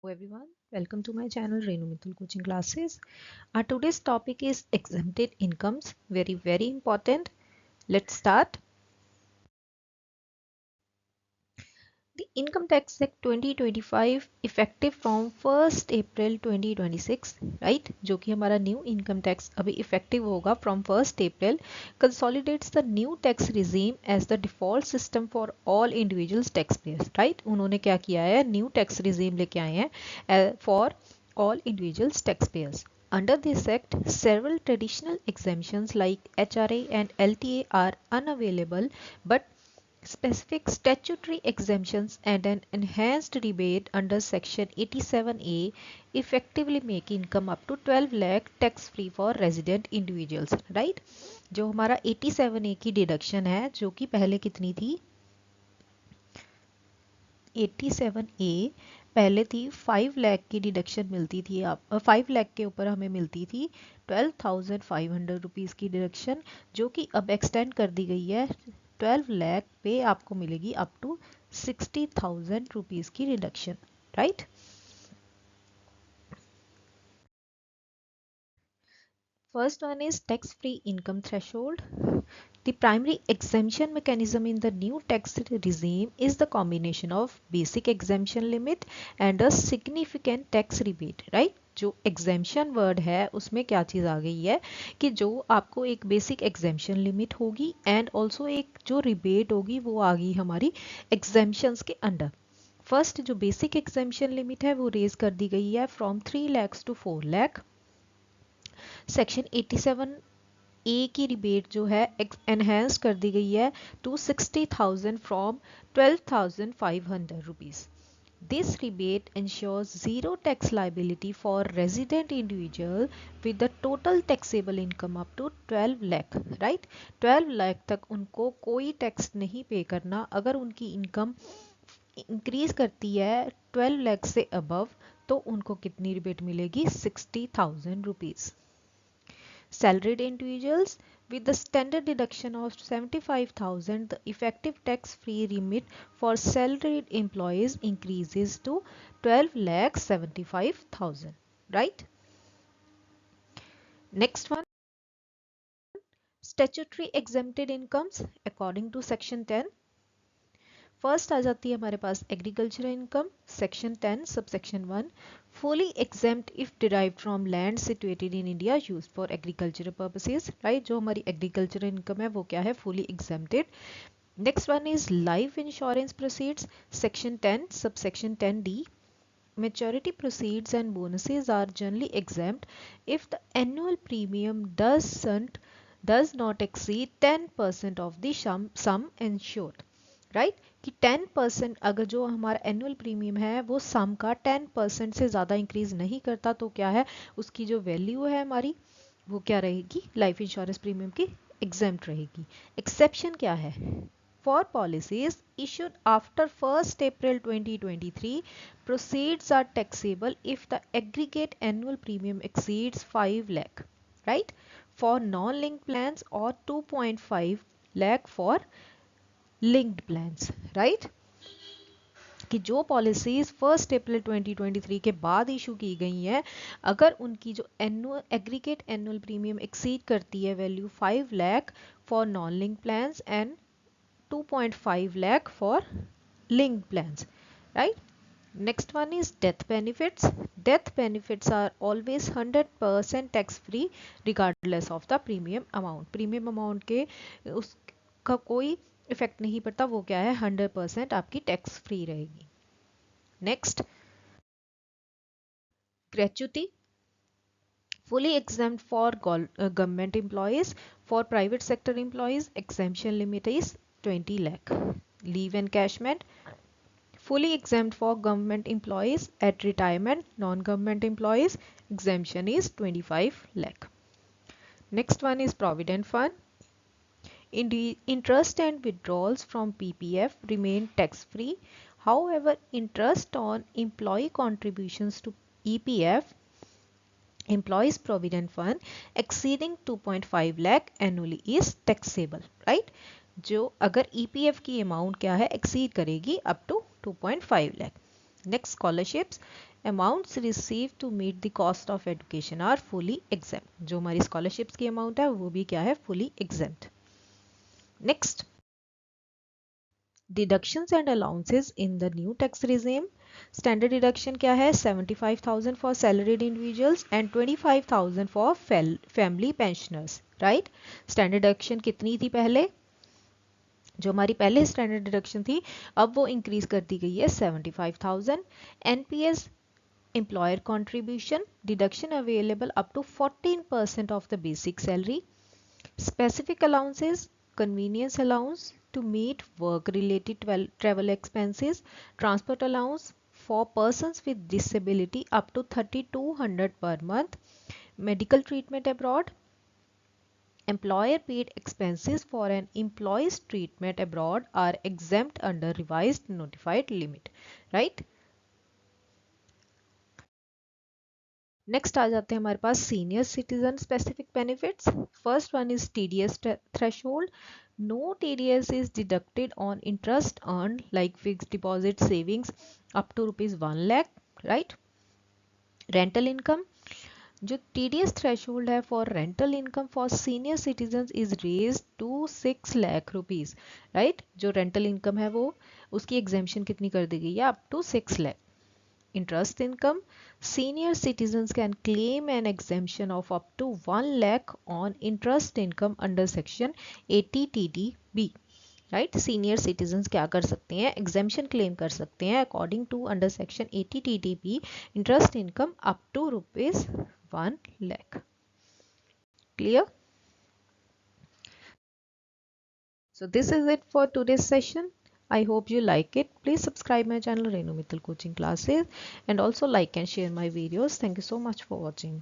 Everyone, welcome to my channel Renu Mithul Coaching Classes. Our today's topic is exempted incomes, very important. Let's start. The Income Tax Act 2025 effective from 1st April 2026, right? जो कि हमारा new income tax अभी effective होगा from 1st April, consolidates the new tax regime as the default system for all individuals taxpayers, right? उन्होंने क्या किया है, new tax regime लेके आए हैं for all individuals taxpayers. Under this act, several traditional exemptions like HRA and LTA are unavailable, but specific statutory exemptions and an enhanced rebate under section 87A effectively make income up to 12 lakh tax free for resident individuals, right? जो हमारा 87A की deduction है, जो कि पहले कितनी थी, 87A पहले थी 5 लाख की डिडक्शन मिलती थी, आप 5 लाख के ऊपर हमें मिलती थी 12,500 रुपीज़ की डिडक्शन, जो कि अब एक्सटेंड कर दी गई है 12 लाख पे आपको मिलेगी अप टू 60,000 रुपीज़ की reduction, right? First one is tax-free income threshold. The primary exemption mechanism in the new tax regime is the combination of basic exemption limit and a significant tax rebate, right? जो exemption word है उसमें क्या चीज़ आ गई है कि जो आपको एक basic exemption limit होगी and also एक जो rebate होगी वो आ गई हमारी exemptions के अंडर. फर्स्ट जो बेसिक एग्जेम्पशन लिमिट है वो रेज कर दी गई है from 3 lakhs to 4 lakh. Section 87 A की रिबेट जो है एनहेंस कर दी गई है to 60,000 from 12,500 rupees. This rebate ensures zero tax liability for resident individual with the total taxable income up to 12 lakh, right? 12 lakh तक उनको कोई टैक्स नहीं पे करना. अगर उनकी इनकम इंक्रीज करती है 12 लाख से अबव तो उनको कितनी रिबेट मिलेगी, 60,000 rupees. Salaried individuals with the standard deduction of 75,000, the effective tax-free limit for salaried employees increases to 12 lakh 75,000. Right? Next one, statutory exempted incomes according to section 10. First आ जाती है हमारे पास agriculture income, section 10 subsection 1, fully exempt if derived from land situated in India used for agricultural purposes, right? जो हमारी agriculture income है वो क्या है, fully exempted. Next one is life insurance proceeds, section 10 subsection 10D. Maturity proceeds and bonuses are generally exempt if the annual premium does not exceed 10% of the sum insured, right? कि 10% अगर जो हमारा annual premium है वो सम का 10% से ज़्यादा increase नहीं करता तो क्या है, उसकी जो वैल्यू है हमारी वो क्या रहेगी, लाइफ इंश्योरेंस प्रीमियम की एग्जेम्प्ट रहेगी. एक्सेप्शन क्या है, for policies issued after 1st April 2023, proceeds are taxable if the aggregate annual premium exceeds 5 lakh, right? For non-linked plans or 2.5 lakh for linked plans, right? कि जो policies 1st अप्रैल 2023 के बाद issue की गई हैं, अगर उनकी जो annual aggregate annual premium exceed करती है value 5 lakh for non link plans and 2.5 lakh for linked plans, right? Next one is death benefits. Death benefits are always 100% tax free regardless of the premium amount. Premium amount के उसका कोई effect नहीं पड़ता, वो क्या है, 100% आपकी टैक्स फ्री रहेगी. Next, gratuity fully exempt for government employees. For private sector employees exemption limit is 20 lakh. Leave encashment fully exempt for government employees. At retirement non-government employees exemption is 25 lakh. Next one is provident fund. Interest and withdrawals from PPF remain tax free. However, interest on employee contributions to EPF, employees provident fund, exceeding 2.5 lakh annually is taxable, right? जो अगर EPF की amount क्या है, exceed करेगी up to 2.5 lakh. Next, scholarships. Amounts received to meet the cost of education are fully exempt. जो हमारी scholarships की amount है वो भी क्या है, fully exempt. Next, deductions and allowances in the new tax regime. Standard deduction क्या है, 75,000 for salaried individuals and 25,000 for family pensioners, right? Standard deduction कितनी थी पहले, जो हमारी पहले स्टैंडर्ड डिडक्शन थी अब वो इंक्रीज कर दी गई है 75,000. NPS employer contribution deduction available up to 14% of the basic salary. Specific allowances, convenience allowance to meet work related travel expenses, transport allowance for persons with disability up to 3,200 per month, medical treatment abroad, employer paid expenses for an employee's treatment abroad are exempt under revised notified limit, right? Next आ जाते हैं हमारे पास senior citizen specific benefits. First one is TDS threshold. No TDS is deducted on interest earn like fixed deposit savings up to ₹1 lakh, right? Rental income, जो TDS threshold है for rental income for senior citizen is raise to 6 lakh rupees, right? जो रेंटल इनकम है वो उसकी exemption कितनी कर दी गई है, up to 6 lakh. Interest income, senior citizens can claim an exemption of up to 1 lakh on interest income under section 80 TDB, right? Senior citizens क्या कर सकते हैं, exemption claim कर सकते हैं according to under section 80 TDB interest income up to ₹1 lakh. Clear? So this is it for today's session. I hope you like it. Please subscribe my channel Renu Mittal Coaching Classes and also like and share my videos. Thank you so much for watching.